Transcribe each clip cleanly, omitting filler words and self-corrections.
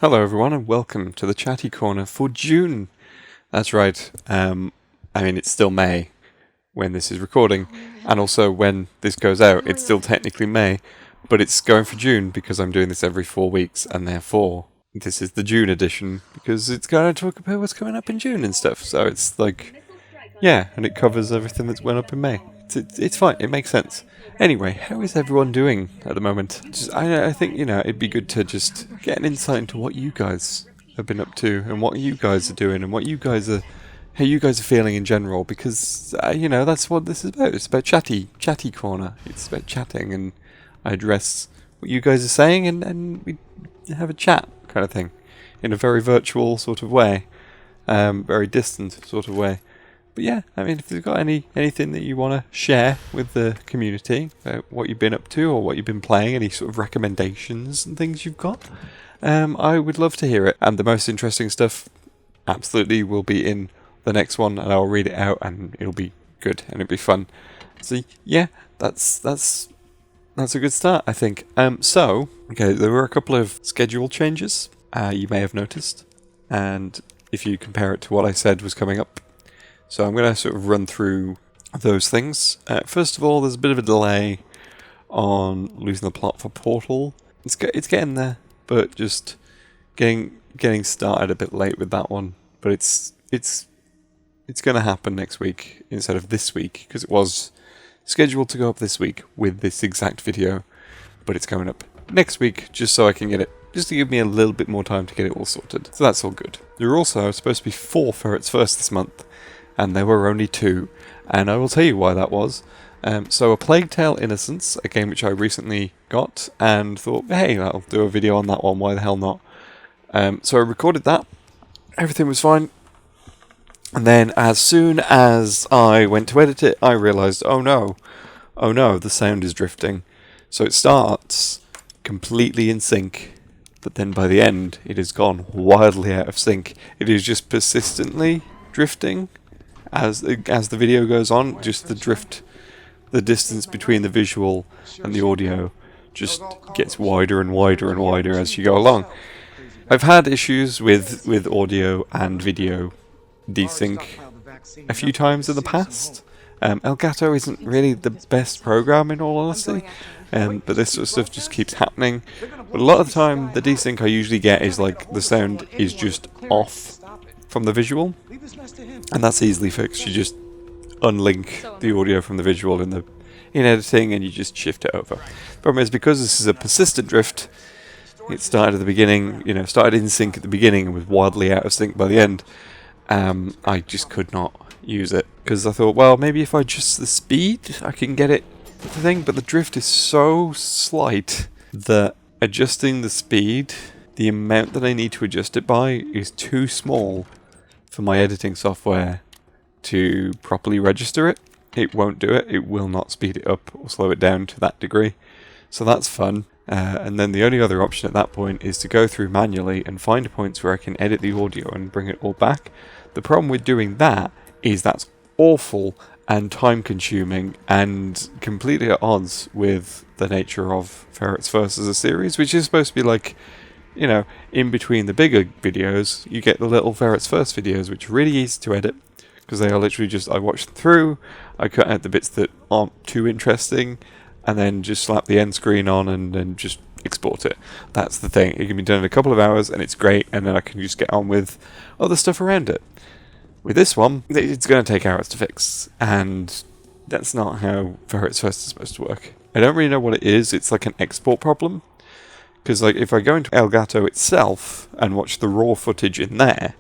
Hello everyone and welcome to the Chatty Corner for June. That's right, I mean it's still May when this is recording, and also when this goes out it's still technically May, but it's going for June because I'm doing this every 4 weeks, and therefore this is the June edition because it's going to talk about what's coming up in June and stuff, so it's like, yeah, and it covers everything that's went up in May. It's fine, it makes sense. Anyway, how is everyone doing at the moment? I think, it'd be good to just get an insight into what you guys have been up to and what you guys are doing and how you guys are feeling in general, because, that's what this is about. It's about Chatty Corner. It's about chatting, and I address what you guys are saying and we have a chat kind of thing in a very virtual sort of way, very distant sort of way. But yeah, I mean, if you've got anything that you want to share with the community about what you've been up to or what you've been playing, any sort of recommendations and things you've got, I would love to hear it. And the most interesting stuff absolutely will be in the next one, and I'll read it out, and it'll be good and it'll be fun. So yeah, that's a good start, I think. Okay, there were a couple of schedule changes you may have noticed, and if you compare it to what I said was coming up. So I'm going to sort of run through those things. First of all, there's a bit of a delay on losing the plot for Portal. It's getting there, but just getting started a bit late with that one. But it's going to happen next week instead of this week, because it was scheduled to go up this week with this exact video, but it's coming up next week just so I can get it, just to give me a little bit more time to get it all sorted. So that's all good. There are also supposed to be 4 Ferrets First this month, and there were only 2, and I will tell you why that was. So A Plague Tale Innocence, a game which I recently got, and thought, hey, I'll do a video on that one, why the hell not? So I recorded that, everything was fine, and then as soon as I went to edit it, I realised, oh no, the sound is drifting. So it starts completely in sync, but then by the end, it has gone wildly out of sync. It is just persistently drifting. As the video goes on, just the distance between the visual and the audio just gets wider and wider and wider as you go along. I've had issues with audio and video desync a few times in the past. Elgato isn't really the best program in all honesty, but this sort of stuff just keeps happening. But a lot of the time, the desync I usually get is like the sound is just off from the visual, and that's easily fixed. You just unlink the audio from the visual in editing, and you just shift it over. The problem is, because this is a persistent drift, it started at the beginning, started in sync at the beginning and was wildly out of sync by the end. I just could not use it, because I thought, well, maybe if I adjust the speed, I can get it the thing, but the drift is so slight that adjusting the speed, the amount that I need to adjust it by, is too small for my editing software to properly register it. It won't do it. It will not speed it up or slow it down to that degree. So that's fun. And then the only other option at that point is to go through manually and find points where I can edit the audio and bring it all back. The problem with doing that is that's awful and time consuming and completely at odds with the nature of Ferrets First as a series, which is supposed to be like, in between the bigger videos, you get the little Ferrets First videos, which are really easy to edit, because they are literally just, I watch them through, I cut out the bits that aren't too interesting, and then just slap the end screen on and then just export it. That's the thing. It can be done in a couple of hours, and it's great, and then I can just get on with other stuff around it. With this one, it's going to take hours to fix, and that's not how Ferrets First is supposed to work. I don't really know what it is. It's like an export problem. Because if I go into Elgato itself and watch the raw footage in there,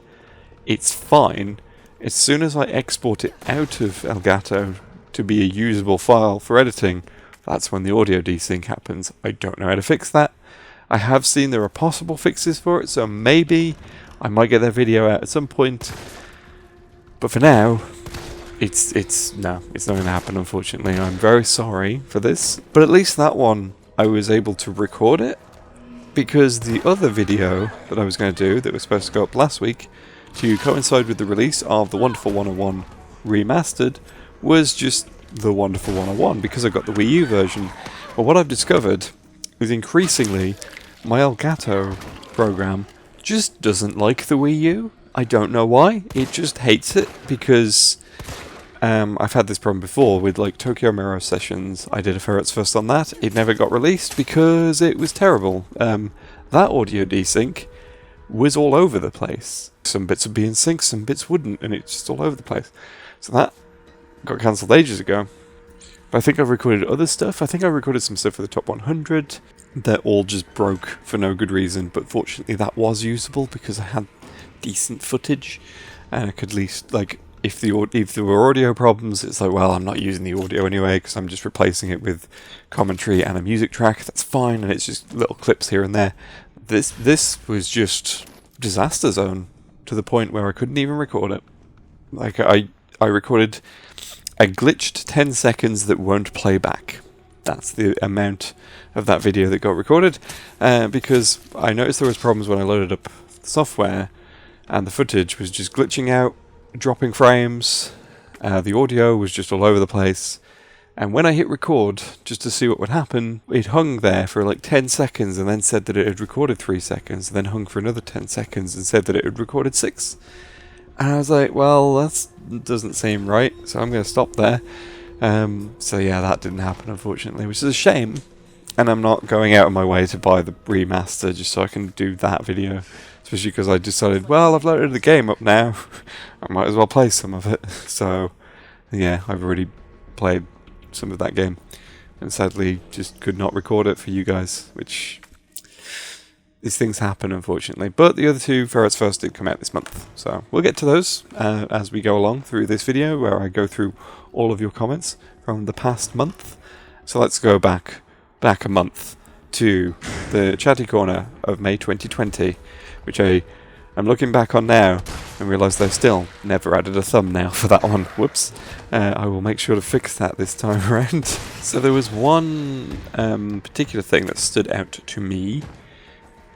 it's fine. As soon as I export it out of Elgato to be a usable file for editing, that's when the audio desync happens. I don't know how to fix that. I have seen there are possible fixes for it, so maybe I might get that video out at some point. But for now, it's not going to happen, unfortunately. I'm very sorry for this. But at least that one, I was able to record it, because the other video that I was going to do, that was supposed to go up last week, to coincide with the release of the Wonderful 101 Remastered, was just the Wonderful 101, because I got the Wii U version. But what I've discovered is increasingly my Elgato program just doesn't like the Wii U. I don't know why. It just hates it because I've had this problem before with like Tokyo Mirror Sessions. I did a Ferrets First on that. It never got released because it was terrible. That audio desync was all over the place. Some bits would be in sync, some bits wouldn't, and it's just all over the place. So that got cancelled ages ago. But I think I've recorded other stuff. I think I recorded some stuff for the top 100 that all just broke for no good reason. But fortunately that was usable because I had decent footage. And I could at least, like, if there were audio problems, it's like, well, I'm not using the audio anyway because I'm just replacing it with commentary and a music track. That's fine, and it's just little clips here and there. This was just disaster zone to the point where I couldn't even record it. Like, I recorded a glitched 10 seconds that won't play back. That's the amount of that video that got recorded, because I noticed there was problems when I loaded up the software, and the footage was just glitching out, dropping frames, the audio was just all over the place, and when I hit record, just to see what would happen, it hung there for like 10 seconds and then said that it had recorded 3 seconds, and then hung for another 10 seconds and said that it had recorded 6. And I was like, well, that doesn't seem right, so I'm going to stop there. So yeah, that didn't happen, unfortunately, which is a shame. And I'm not going out of my way to buy the remaster just so I can do that video. Especially because I decided, well, I've loaded the game up now. I might as well play some of it. So yeah, I've already played some of that game. And sadly, just could not record it for you guys, which... These things happen, unfortunately. But the other two, Ferrets First, did come out this month. So we'll get to those as we go along through this video, where I go through all of your comments from the past month. So let's go back a month to the Chatty Corner of May 2020, which I'm looking back on now and realise they've still never added a thumbnail for that one. Whoops. I will make sure to fix that this time around. So there was one particular thing that stood out to me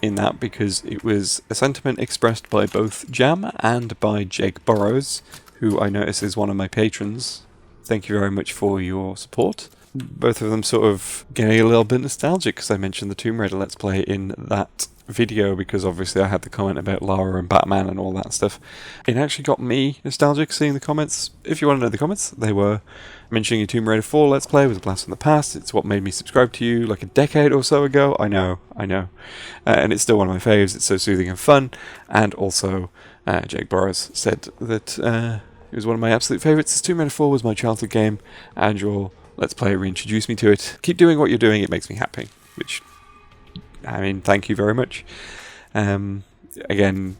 in that, because it was a sentiment expressed by both Jam and by Jake Burrows, who I notice is one of my patrons. Thank you very much for your support. Both of them sort of getting a little bit nostalgic because I mentioned the Tomb Raider Let's Play in that video, because obviously I had the comment about Lara and Batman and all that stuff. It actually got me nostalgic seeing the comments. If you want to know the comments, they were mentioning a Tomb Raider 4 Let's Play was a blast from the past. It's what made me subscribe to you like a decade or so ago. I know. And it's still one of my faves. It's so soothing and fun. And also, Jake Burrows said that it was one of my absolute favourites. Tomb Raider 4 was my childhood game, and your Let's Play reintroduced me to it. Keep doing what you're doing, it makes me happy. Which, I mean, thank you very much. Again,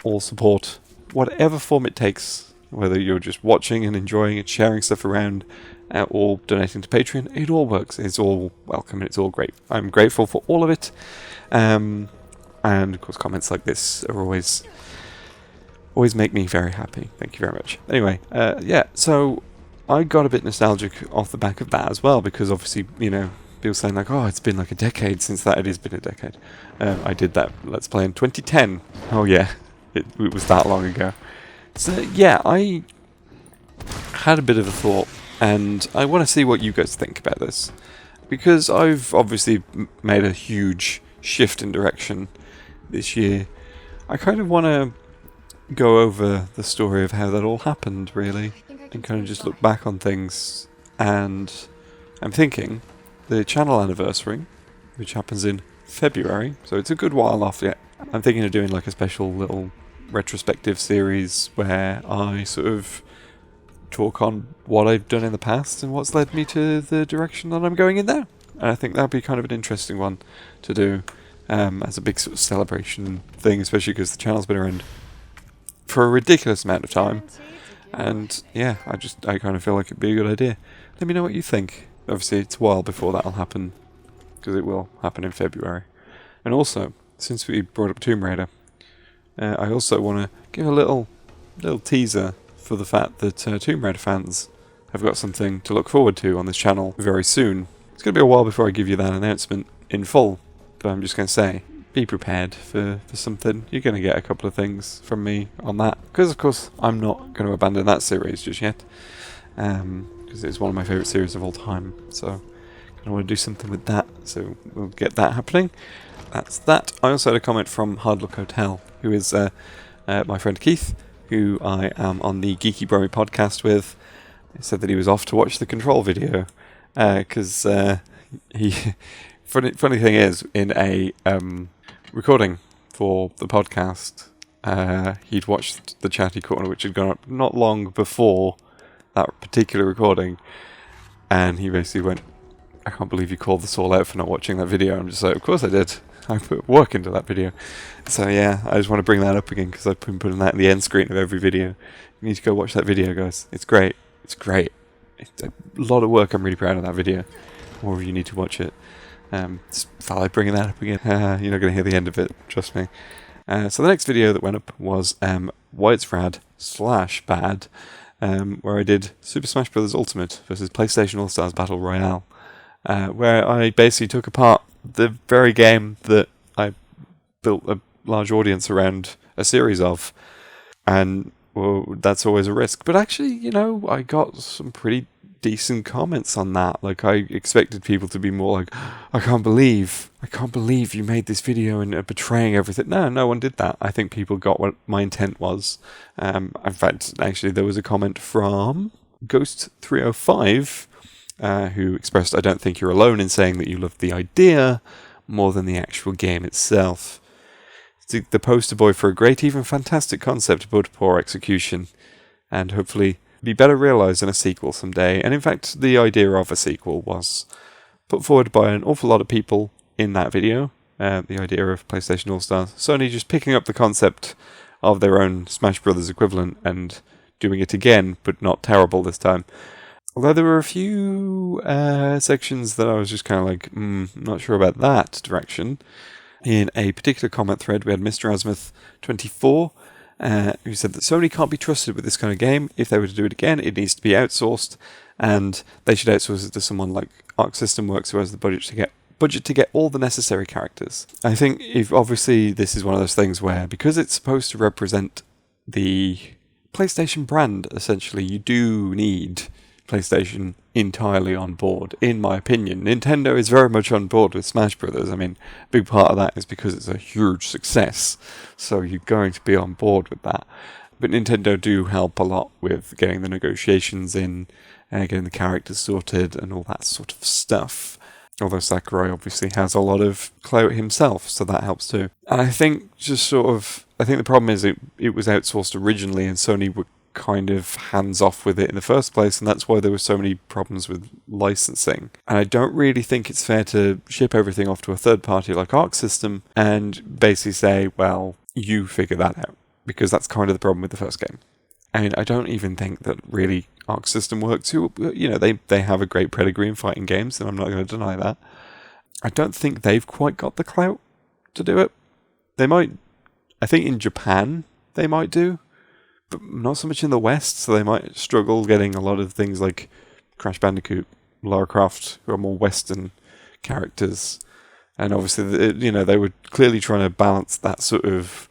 all support, whatever form it takes, whether you're just watching and enjoying it, sharing stuff around, or donating to Patreon, it all works. It's all welcome and it's all great. I'm grateful for all of it. And of course, comments like this are always make me very happy. Thank you very much. Anyway, yeah, so I got a bit nostalgic off the back of that as well, because obviously, you know, people saying like, oh, it's been like a decade since that. It has been a decade. I did that Let's Play in 2010. Oh yeah, it was that long ago. So yeah, I had a bit of a thought, and I want to see what you guys think about this, because I've obviously made a huge shift in direction this year. I kind of want to go over the story of how that all happened, really, and kind of just look back on things. And I'm thinking the channel anniversary, which happens in February, so it's a good while off yet. I'm thinking of doing like a special little retrospective series where I sort of talk on what I've done in the past and what's led me to the direction that I'm going in now. And I think that'd be kind of an interesting one to do as a big sort of celebration thing, especially because the channel's been around for a ridiculous amount of time. And yeah, I kind of feel like it'd be a good idea. Let me know what you think. Obviously, it's a while before that'll happen, because it will happen in February. And also, since we brought up Tomb Raider, I also want to give a little teaser for the fact that Tomb Raider fans have got something to look forward to on this channel very soon. It's going to be a while before I give you that announcement in full, but I'm just going to say, be prepared for something. You're going to get a couple of things from me on that, because of course I'm not going to abandon that series just yet, because it's one of my favourite series of all time, so I want to do something with that, so we'll get that happening. that's that. I also had a comment from Hard Luck Hotel, who is my friend Keith, who I am on the Geeky Bromy podcast with. He said that he was off to watch the Control video because he. Funny thing is, in a recording for the podcast, he'd watched the Chatty Corner, which had gone up not long before that particular recording, and he basically went, "I can't believe you called this all out for not watching that video." I'm just like, of course I did. I put work into that video. So yeah, I just want to bring that up again because I've been putting that in the end screen of every video. You need to go watch that video, guys. It's great. It's great. It's a lot of work. I'm really proud of that video. More of you need to watch it. Felt like bringing that up again. You're not going to hear the end of it, trust me. So the next video that went up was Why It's Rad / Bad, where I did Super Smash Bros. Ultimate versus PlayStation All-Stars Battle Royale, where I basically took apart the very game that I built a large audience around a series of. And, well, that's always a risk. But actually, you know, I got some pretty decent comments on that. Like, I expected people to be more like, I can't believe you made this video and are betraying everything. No one did that. I think people got what my intent was. In fact, actually, there was a comment from Ghost305 who expressed, I don't think you're alone in saying that you love the idea more than the actual game itself. It's the poster boy for a great, even fantastic concept, but poor execution, and hopefully be better realised in a sequel someday. And in fact, the idea of a sequel was put forward by an awful lot of people in that video. The idea of PlayStation All-Stars. Sony just picking up the concept of their own Smash Brothers equivalent and doing it again, but not terrible this time. Although there were a few sections that I was just kind of like, not sure about that direction. In a particular comment thread, we had Mr. Azimuth24, who said that Sony can't be trusted with this kind of game. If they were to do it again, it needs to be outsourced, and they should outsource it to someone like Arc System Works, who has the budget to get all the necessary characters. I think if obviously this is one of those things where, because it's supposed to represent the PlayStation brand, essentially, you do need PlayStation entirely on board, in my opinion. Nintendo is very much on board with Smash Brothers. I mean, a big part of that is because it's a huge success, so you're going to be on board with that. But Nintendo do help a lot with getting the negotiations in, getting the characters sorted, and all that sort of stuff. Although Sakurai obviously has a lot of clout himself, so that helps too. And I think the problem is it was outsourced originally, and Sony were kind of hands-off with it in the first place, and that's why there were so many problems with licensing. And I don't really think it's fair to ship everything off to a third party like Arc System and basically say, well, you figure that out, because that's kind of the problem with the first game. I mean, I don't even think that really Arc System Works, who, you know, they have a great pedigree in fighting games, and I'm not going to deny that. I don't think they've quite got the clout to do it. They might, I think in Japan they might do, but not so much in the West, so they might struggle getting a lot of things like Crash Bandicoot, Lara Croft, who are more Western characters. And obviously, you know, they were clearly trying to balance that sort of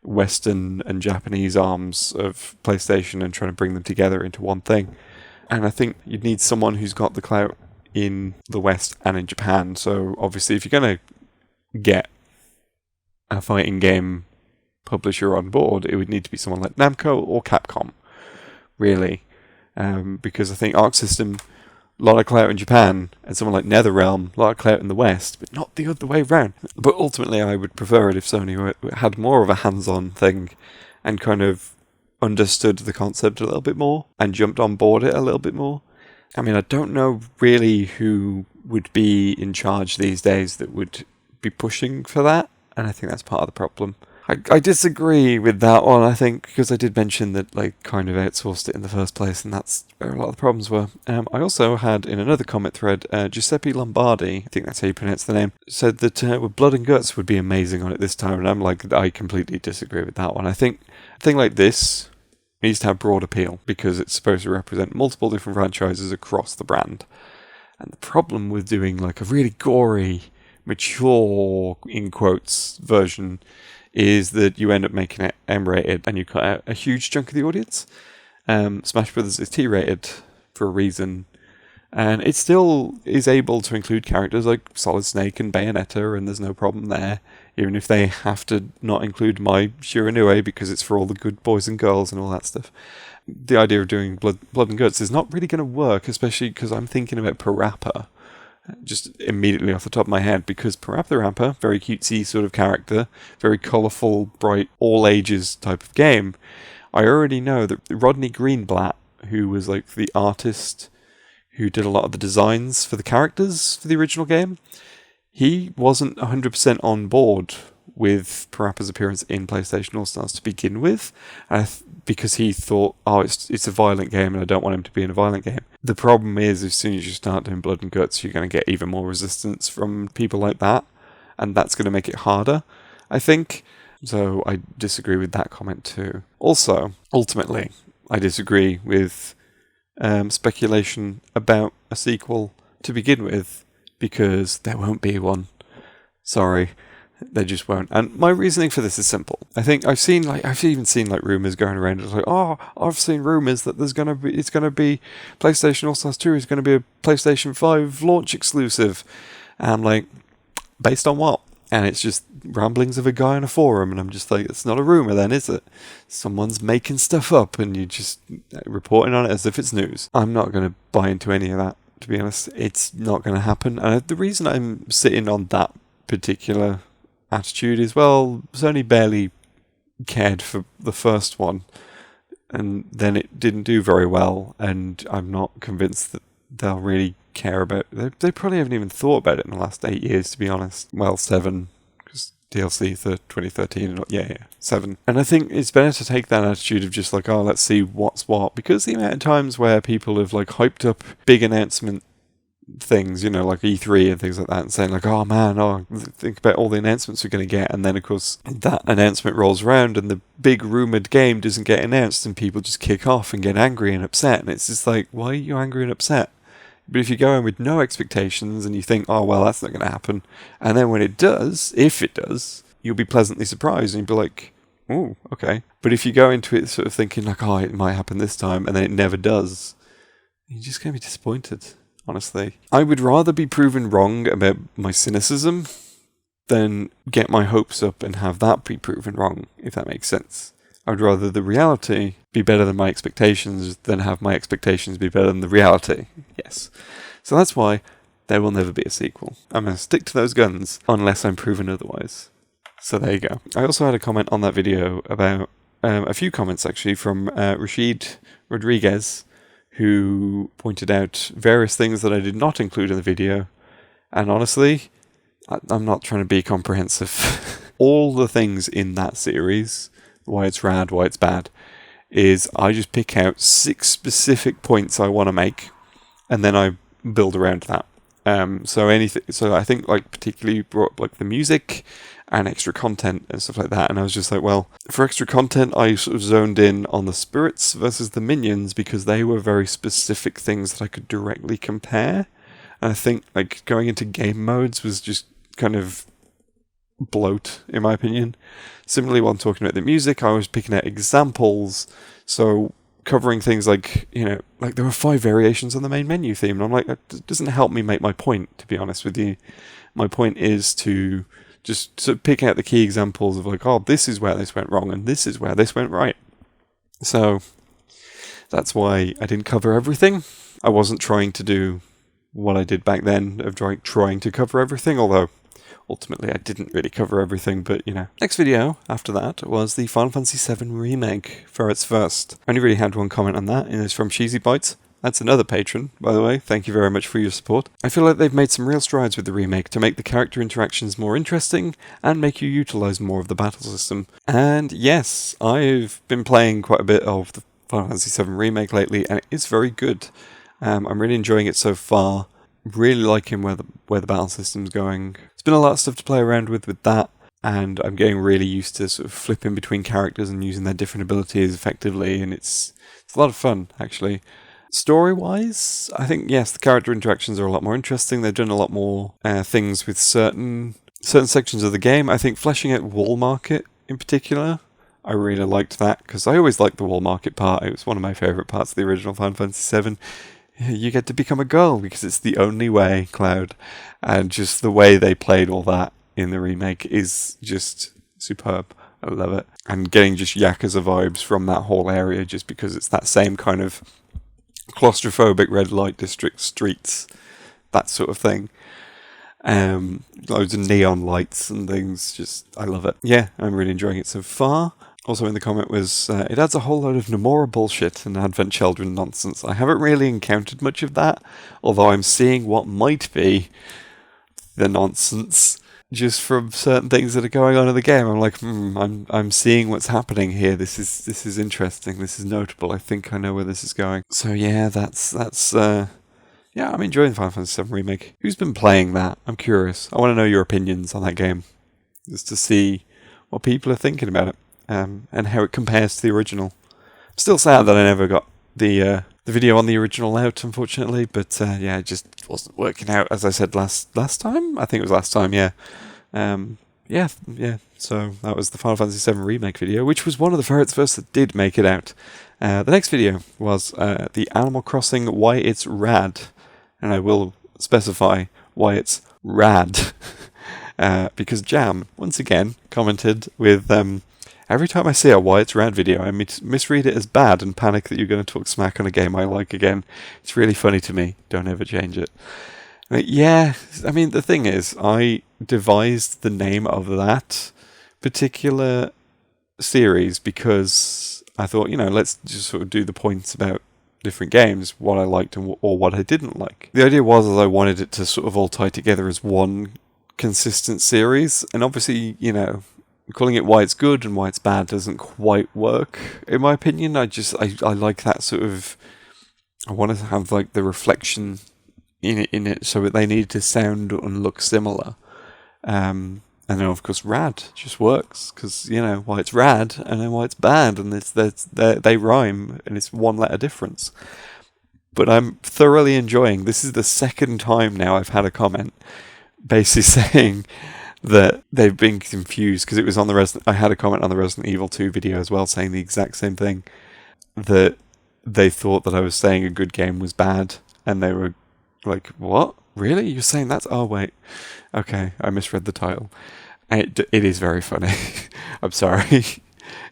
Western and Japanese arms of PlayStation and trying to bring them together into one thing. And I think you'd need someone who's got the clout in the West and in Japan. So obviously, if you're going to get a fighting game publisher on board, it would need to be someone like Namco or Capcom, really, because I think Arc System, a lot of clout in Japan, and someone like NetherRealm, a lot of clout in the West, but not the other way around. But ultimately, I would prefer it if Sony had more of a hands-on thing and kind of understood the concept a little bit more and jumped on board it a little bit more. I mean, I don't know really who would be in charge these days that would be pushing for that, and I think that's part of the problem. I disagree with that one, I think, because I did mention that kind of outsourced it in the first place, and that's where a lot of the problems were. I also had, in another comment thread, Giuseppe Lombardi, I think that's how you pronounce the name, said that Blood and Guts would be amazing on it this time, and I'm like, I completely disagree with that one. I think a thing like this needs to have broad appeal, because it's supposed to represent multiple different franchises across the brand. And the problem with doing a really gory, mature, in quotes, version is that you end up making it M-rated and you cut out a huge chunk of the audience. Smash Brothers is T-rated for a reason, And it still is able to include characters like Solid Snake and Bayonetta, and there's no problem there, even if they have to not include my Shiranui because it's for all the good boys and girls and all that stuff. The idea of doing blood and guts is not really going to work, especially because I'm thinking about Parappa, just immediately off the top of my head, because Parappa the Rapper, very cutesy sort of character, very colourful, bright, all ages type of game. I already know that Rodney Greenblatt, who was like the artist who did a lot of the designs for the characters for the original game, he wasn't 100% on board with Parappa's appearance in PlayStation All-Stars to begin with, because he thought, oh, it's a violent game and I don't want him to be in a violent game. The problem is, as soon as you start doing blood and guts, you're going to get even more resistance from people like that, and that's going to make it harder, I think. So I disagree with that comment too. Also, ultimately, I disagree with speculation about a sequel to begin with, because there won't be one. Sorry, they just won't. And my reasoning for this is simple. I think I've even seen rumors going around. It's like, oh, I've seen rumors that it's gonna be PlayStation All Stars 2 is gonna be a PlayStation 5 launch exclusive. And I'm like, based on what? And it's just ramblings of a guy on a forum, and I'm just like, it's not a rumor then, is it? Someone's making stuff up and you're just reporting on it as if it's news. I'm not going to buy into any of that, to be honest. It's not going to happen. And the reason I'm sitting on that particular attitude is, well, Sony barely cared for the first one, and then it didn't do very well, and I'm not convinced that they'll really care about it. They probably haven't even thought about it in the last 8 years, to be honest. Well, 7, because DLC 2013, 7. And I think it's better to take that attitude of just like, oh, let's see what's what, because the amount of times where people have like hyped up big announcement things, you know, like E3 and things like that, and saying like, oh man, think about all the announcements we're going to get, and then of course that announcement rolls around and the big rumoured game doesn't get announced, and people just kick off and get angry and upset, and it's just like, why are you angry and upset? But if you go in with no expectations and you think, oh well, that's not going to happen, and then when it does, if it does, you'll be pleasantly surprised and you'll be like, oh, okay. But if you go into it sort of thinking like, oh, it might happen this time, and then it never does, you're just going to be disappointed. Honestly, I would rather be proven wrong about my cynicism than get my hopes up and have that be proven wrong, if that makes sense. I would rather the reality be better than my expectations than have my expectations be better than the reality. Yes. So that's why there will never be a sequel. I'm going to stick to those guns unless I'm proven otherwise. So there you go. I also had a comment on that video about a few comments actually from Rashid Rodriguez, who pointed out various things that I did not include in the video. And honestly, I'm not trying to be comprehensive. All the things in that series, why it's rad, why it's bad, is I just pick out 6 specific points I want to make, and then I build around that. So I think like particularly brought up like the music and extra content and stuff like that, and I was just like, well, for extra content I sort of zoned in on the spirits versus the minions, because they were very specific things that I could directly compare, and I think like going into game modes was just kind of bloat in my opinion. Similarly, while I'm talking about the music, I was picking out examples, so covering things like, you know, like there were 5 variations on the main menu theme, and I'm like, that doesn't help me make my point, to be honest with you. My point is to just sort of pick out the key examples of like, oh, this is where this went wrong, and this is where this went right. So that's why I didn't cover everything. I wasn't trying to do what I did back then of trying to cover everything, although ultimately I didn't really cover everything, but you know. Next video after that was the Final Fantasy VII Remake for its first. I only really had one comment on that, and it's from Cheesy Bites. That's another patron, by the way. Thank you very much for your support. I feel like they've made some real strides with the remake to make the character interactions more interesting and make you utilise more of the battle system. And yes, I've been playing quite a bit of the Final Fantasy VII Remake lately, and it is very good. I'm really enjoying it so far. Really liking where the battle system's going. There's been a lot of stuff to play around with that, and I'm getting really used to sort of flipping between characters and using their different abilities effectively, and it's a lot of fun, actually. Story-wise, I think, yes, the character interactions are a lot more interesting. They've done a lot more things with certain sections of the game. I think fleshing out Wall Market in particular, I really liked that, because I always liked the Wall Market part. It was one of my favourite parts of the original Final Fantasy VII. you get to become a girl because it's the only way, Cloud. And just the way they played all that in the remake is just superb. I love it. And getting just Yakuza vibes from that whole area just because it's that same kind of claustrophobic red light district streets, that sort of thing. Loads of neon lights and things. Just, I love it. Yeah, I'm really enjoying it so far. Also in the comment was, it adds a whole load of Nomura bullshit and Advent Children nonsense. I haven't really encountered much of that, although I'm seeing what might be the nonsense just from certain things that are going on in the game. I'm like, I'm seeing what's happening here. This is interesting. This is notable. I think I know where this is going. So yeah, that's yeah, I'm enjoying the Final Fantasy VII Remake. Who's been playing that? I'm curious. I want to know your opinions on that game, just to see what people are thinking about it. And how it compares to the original. I'm still sad that I never got the video on the original out, unfortunately, but yeah, it just wasn't working out, as I said last time? I think it was last time, yeah. Yeah, so that was the Final Fantasy VII Remake video, which was one of the first that did make it out. The next video was the Animal Crossing Why It's Rad, and I will specify why it's rad, because Jam, once again, commented with... every time I see a Why It's Rad video, I misread it as bad and panic that you're going to talk smack on a game I like again. It's really funny to me. Don't ever change it. Yeah, I mean, the thing is, I devised the name of that particular series because I thought, let's just sort of do the points about different games, what I liked or what I didn't like. The idea was that I wanted it to sort of all tie together as one consistent series, and obviously, calling it Why It's Good and Why It's Bad doesn't quite work, in my opinion. I like that sort of... I want to have, like, the reflection in it so that they need to sound and look similar. And then, of course, rad just works, because, Why It's Rad and then Why It's Bad, and they rhyme, and it's one letter difference. But I'm thoroughly enjoying... This is the second time now I've had a comment basically saying... that they've been confused, because it was on I had a comment on the Resident Evil 2 video as well saying the exact same thing, that they thought that I was saying a good game was bad, and they were like, what? Really? You're saying that? Oh, wait. Okay, I misread the title. It is very funny. I'm sorry.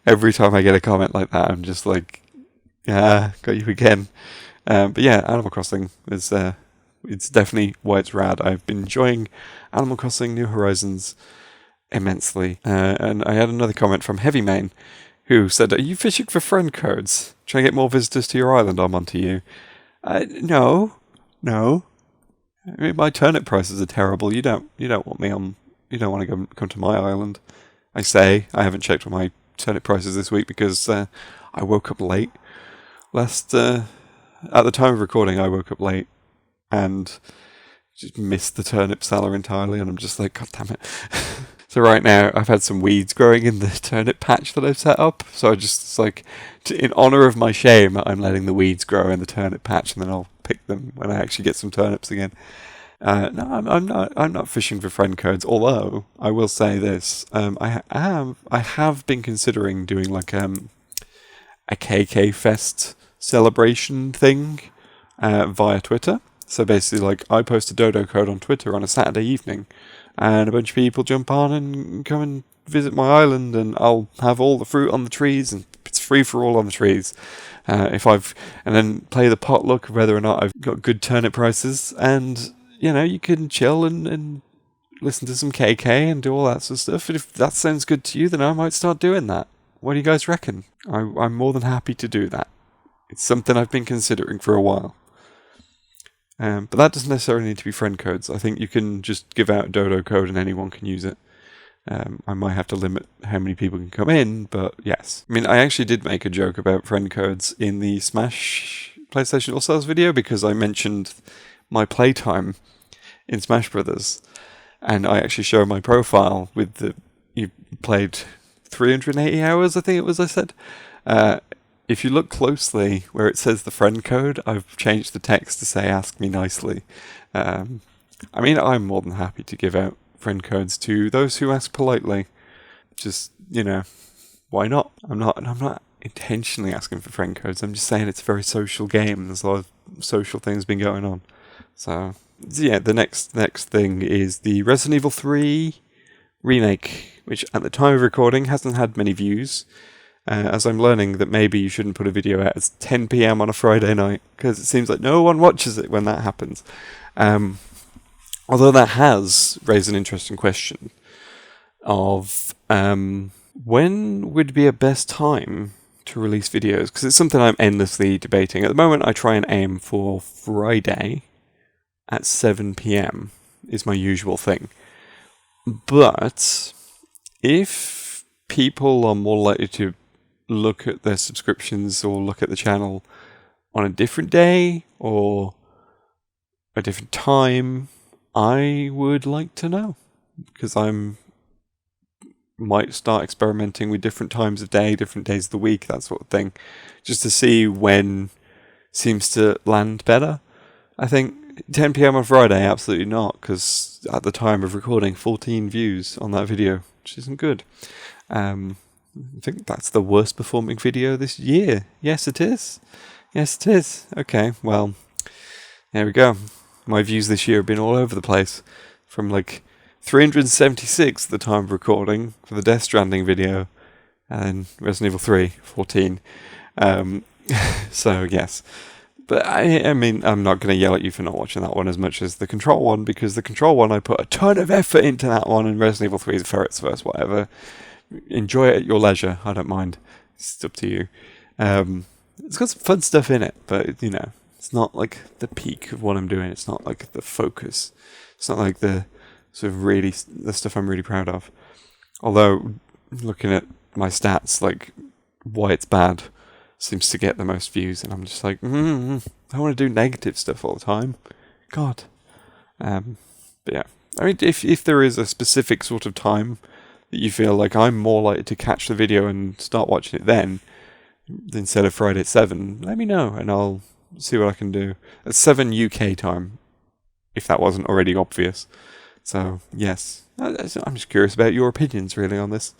Every time I get a comment like that, I'm just like, yeah, got you again. But yeah, Animal Crossing is... it's definitely Why It's Rad. I've been enjoying Animal Crossing New Horizons immensely. And I had another comment from Heavy Main, who said, "Are you fishing for friend codes? Trying to get more visitors to your island? I'm onto you." No. I mean, my turnip prices are terrible. You don't want me on. You don't want to come to my island. I say I haven't checked my turnip prices this week because I woke up late. At the time of recording, I woke up late and just missed the turnip seller entirely, and I'm just like, God damn it. So right now, I've had some weeds growing in the turnip patch that I've set up, so I just, it's like, in honour of my shame, I'm letting the weeds grow in the turnip patch, and then I'll pick them when I actually get some turnips again. No, I'm not fishing for friend codes, although, I will say this, I have been considering doing like a KK Fest celebration thing via Twitter. So basically, like, I post a dodo code on Twitter on a Saturday evening, and a bunch of people jump on and come and visit my island, and I'll have all the fruit on the trees, and it's free for all on the trees. And then play the potluck of whether or not I've got good turnip prices, and, you can chill and listen to some KK and do all that sort of stuff. And if that sounds good to you, then I might start doing that. What do you guys reckon? I'm more than happy to do that. It's something I've been considering for a while. But that doesn't necessarily need to be friend codes. I think you can just give out a dodo code and anyone can use it. I might have to limit how many people can come in, but yes. I mean, I actually did make a joke about friend codes in the Smash PlayStation All-Stars video, because I mentioned my playtime in Smash Brothers, and I actually show my profile with you played 380 hours, I think it was, I said. If you look closely where it says the friend code, I've changed the text to say "ask me nicely." I mean, I'm more than happy to give out friend codes to those who ask politely. Just, why not? I'm not intentionally asking for friend codes. I'm just saying it's a very social game. There's a lot of social things been going on. So yeah, the next thing is the Resident Evil 3 remake, which at the time of recording hasn't had many views. As I'm learning that maybe you shouldn't put a video out at 10 p.m. on a Friday night, because it seems like no one watches it when that happens. Although that has raised an interesting question of when would be a best time to release videos, because it's something I'm endlessly debating. At the moment, I try and aim for Friday at 7 p.m. is my usual thing. But if people are more likely to look at their subscriptions or look at the channel on a different day or a different time, I would like to know, because might start experimenting with different times of day, different days of the week, that sort of thing, just to see when seems to land better. I think 10 p.m. on Friday, absolutely not, because at the time of recording, 14 views on that video, which isn't good. I think that's the worst performing video this year. Yes, it is. Yes, it is. Okay, well, there we go. My views this year have been all over the place. From like 376 at the time of recording for the Death Stranding video, and Resident Evil 3, 14. So, yes. But, I mean, I'm not going to yell at you for not watching that one as much as the Control one, because the Control one, I put a ton of effort into that one, and Resident Evil 3 is Ferret's first, whatever. Enjoy it at your leisure. I don't mind. It's up to you. It's got some fun stuff in it, but, you know, it's not like the peak of what I'm doing. It's not like the focus. It's not like the sort of really, the stuff I'm really proud of. Although, looking at my stats, like, Why It's Bad seems to get the most views, and I'm just like, I want to do negative stuff all the time. God. But yeah. I mean, if there is a specific sort of time that you feel like I'm more likely to catch the video and start watching it then, instead of Friday at 7, let me know, and I'll see what I can do. At 7 UK time, if that wasn't already obvious. So, yes. I'm just curious about your opinions, really, on this.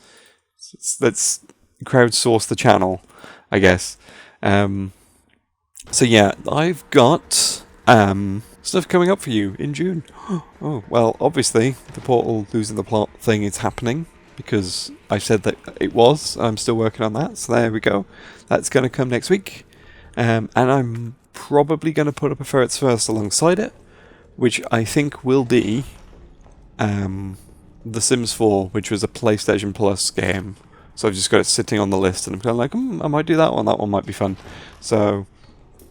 Let's crowdsource the channel, I guess. So, yeah, I've got stuff coming up for you in June. Oh, well, obviously, the Portal Losing the Plot thing is happening, because I said that it was. I'm still working on that, so there we go. That's going to come next week. And I'm probably going to put up a Ferret's First alongside it, which I think will be The Sims 4, which was a PlayStation Plus game. So I've just got it sitting on the list, and I'm kind of like, I might do that one. That one might be fun. So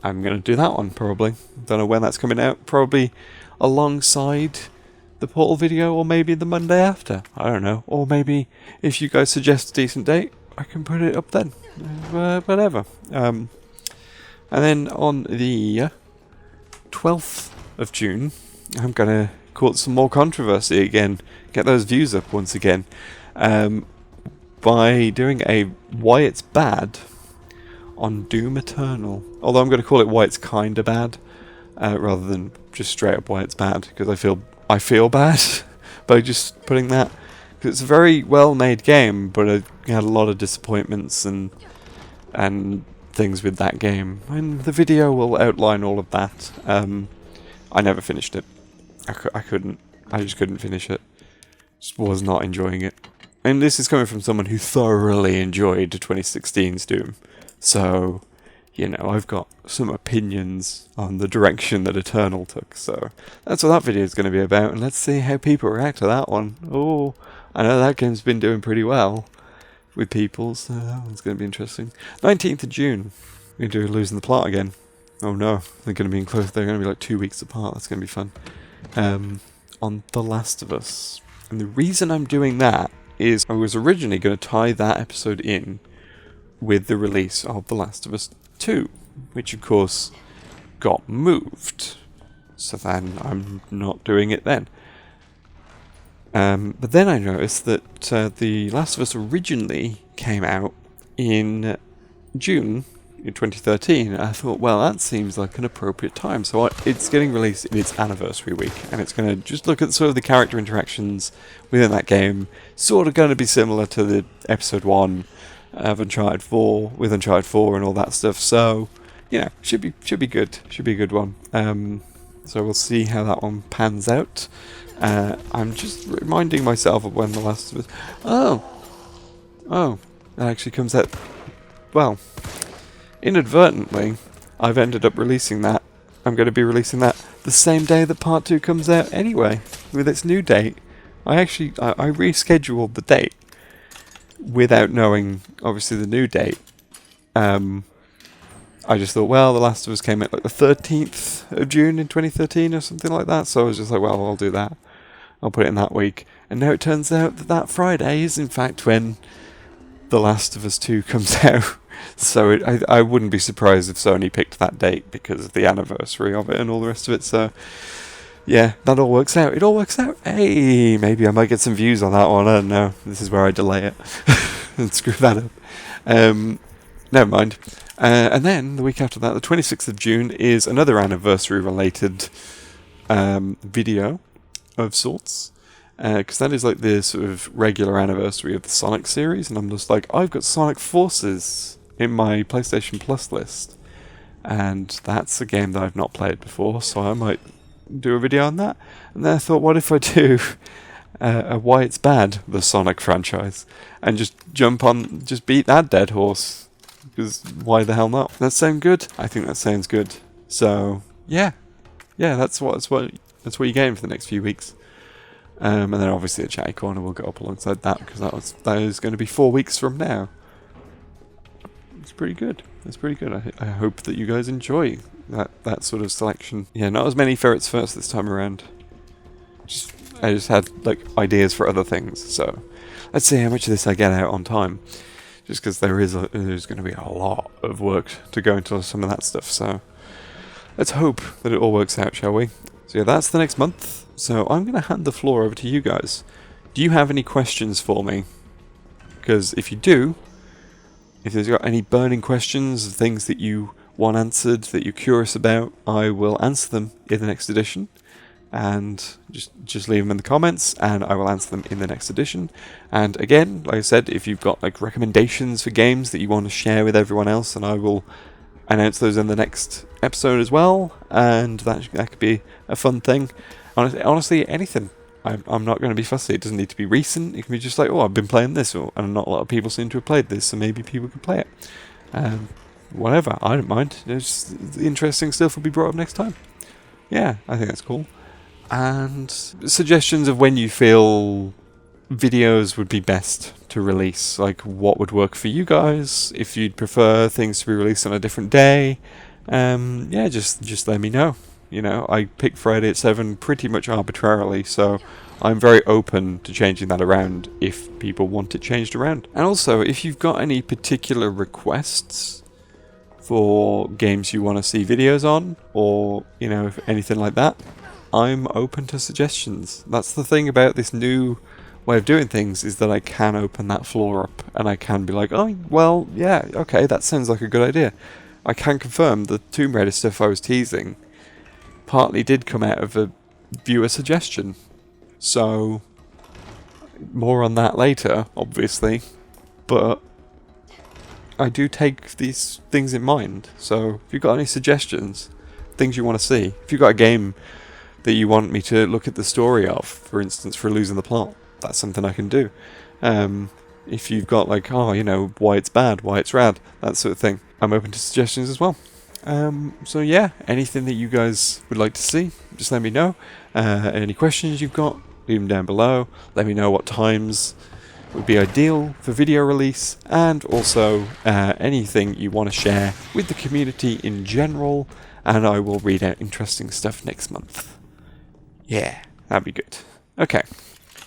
I'm going to do that one, probably. Don't know when that's coming out. Probably alongside the Portal video, or maybe the Monday after. I don't know. Or maybe if you guys suggest a decent date, I can put it up then. Whatever. And then on the 12th of June, I'm going to cause some more controversy again. Get those views up once again. By doing a Why It's Bad on Doom Eternal. Although I'm going to call it Why It's Kinda Bad, rather than just straight up Why It's Bad, because I feel bad by just putting that. Because it's a very well made game, but I had a lot of disappointments and things with that game. And the video will outline all of that. I never finished it. I couldn't. I just couldn't finish it. Just was not enjoying it. And this is coming from someone who thoroughly enjoyed 2016's Doom. So, you know, I've got some opinions on the direction that Eternal took. So, that's what that video is going to be about. And let's see how people react to that one. Oh, I know that game's been doing pretty well with people. So, that one's going to be interesting. 19th of June, we're going to do Losing the Plot again. Oh no, they're going to be close. They're going to be like 2 weeks apart. That's going to be fun. On The Last of Us. And the reason I'm doing that is I was originally going to tie that episode in with the release of The Last of Us 2, which of course got moved. So then I'm not doing it then. But then I noticed that The Last of Us originally came out in June in 2013. I thought, well, that seems like an appropriate time. So it's getting released in its anniversary week, and it's going to just look at sort of the character interactions within that game. Sort of going to be similar to the episode 1, of Uncharted 4 with Uncharted 4 and all that stuff. So, should be good. Should be a good one. So we'll see how that one pans out. I'm just reminding myself of when The Last of Us... Oh, that actually comes out... Well, inadvertently, I've ended up releasing that. I'm going to be releasing that the same day that Part 2 comes out anyway, with its new date. I rescheduled the date without knowing, obviously, the new date. I just thought, well, The Last of Us came out like the 13th of June in 2013 or something like that, so I was just like, well, I'll do that. I'll put it in that week. And now it turns out that Friday is, in fact, when The Last of Us 2 comes out. So I wouldn't be surprised if Sony picked that date because of the anniversary of it and all the rest of it, so... Yeah, that all works out. It all works out. Hey, maybe I might get some views on that one. I don't know. This is where I delay it and screw that up. Never mind. And then the week after that, the 26th of June, is another anniversary-related video of sorts. Because that is like the sort of regular anniversary of the Sonic series, and I'm just like, I've got Sonic Forces in my PlayStation Plus list, and that's a game that I've not played before, so I might do a video on that. And then I thought, what if I do Why It's Bad, the Sonic franchise, and just beat that dead horse, because why the hell not? Does that sound good? I think that sounds good. So yeah, that's what you're getting for the next few weeks. And then obviously a Chatty Corner will go up alongside that, because that is going to be 4 weeks from now. It's pretty good. It's pretty good. I hope that you guys enjoy that sort of selection. Yeah, not as many Ferrets First this time around. I just had like ideas for other things. So let's see how much of this I get out on time. Just because there's going to be a lot of work to go into some of that stuff. So let's hope that it all works out, shall we? So yeah, that's the next month. So I'm going to hand the floor over to you guys. Do you have any questions for me? Because if you do, if there's got any burning questions, things that you want answered, that you're curious about, I will answer them in the next edition. And just leave them in the comments, and I will answer them in the next edition. And again, like I said, if you've got like recommendations for games that you want to share with everyone else, and I will announce those in the next episode as well. And that could be a fun thing. Honestly, anything. I'm not going to be fussy. It doesn't need to be recent. It can be just like, oh, I've been playing this, and not a lot of people seem to have played this, so maybe people can play it. Whatever, I don't mind. Interesting stuff will be brought up next time. Yeah, I think that's cool. And suggestions of when you feel videos would be best to release. Like, what would work for you guys? If you'd prefer things to be released on a different day. Yeah, just let me know. I picked Friday at 7 pretty much arbitrarily, so I'm very open to changing that around if people want it changed around. And also, if you've got any particular requests for games you want to see videos on, or, if anything like that, I'm open to suggestions. That's the thing about this new way of doing things, is that I can open that floor up, and I can be like, oh, well, yeah, okay, that sounds like a good idea. I can confirm the Tomb Raider stuff I was teasing partly did come out of a viewer suggestion. So, more on that later, obviously, but I do take these things in mind. So, if you've got any suggestions, things you want to see, if you've got a game that you want me to look at the story of, for instance, for Losing the Plot, that's something I can do. If you've got like, why it's bad, why it's rad, that sort of thing, I'm open to suggestions as well. So yeah, anything that you guys would like to see, just let me know. Any questions you've got, leave them down below. Let me know what times would be ideal for video release, and also anything you want to share with the community in general, and I will read out interesting stuff next month. Yeah, that'd be good. Okay.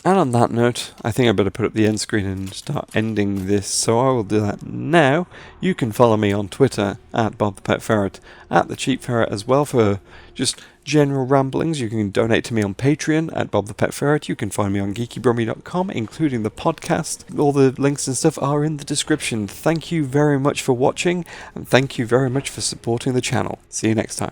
And on that note, I think I better put up the end screen and start ending this, so I will do that now. You can follow me on Twitter, @BobThePetFerret, @TheCheapFerret as well, for just general ramblings. You can donate to me on Patreon, @BobThePetFerret. You can find me on geekybrummy.com, including the podcast. All the links and stuff are in the description. Thank you very much for watching, and thank you very much for supporting the channel. See you next time.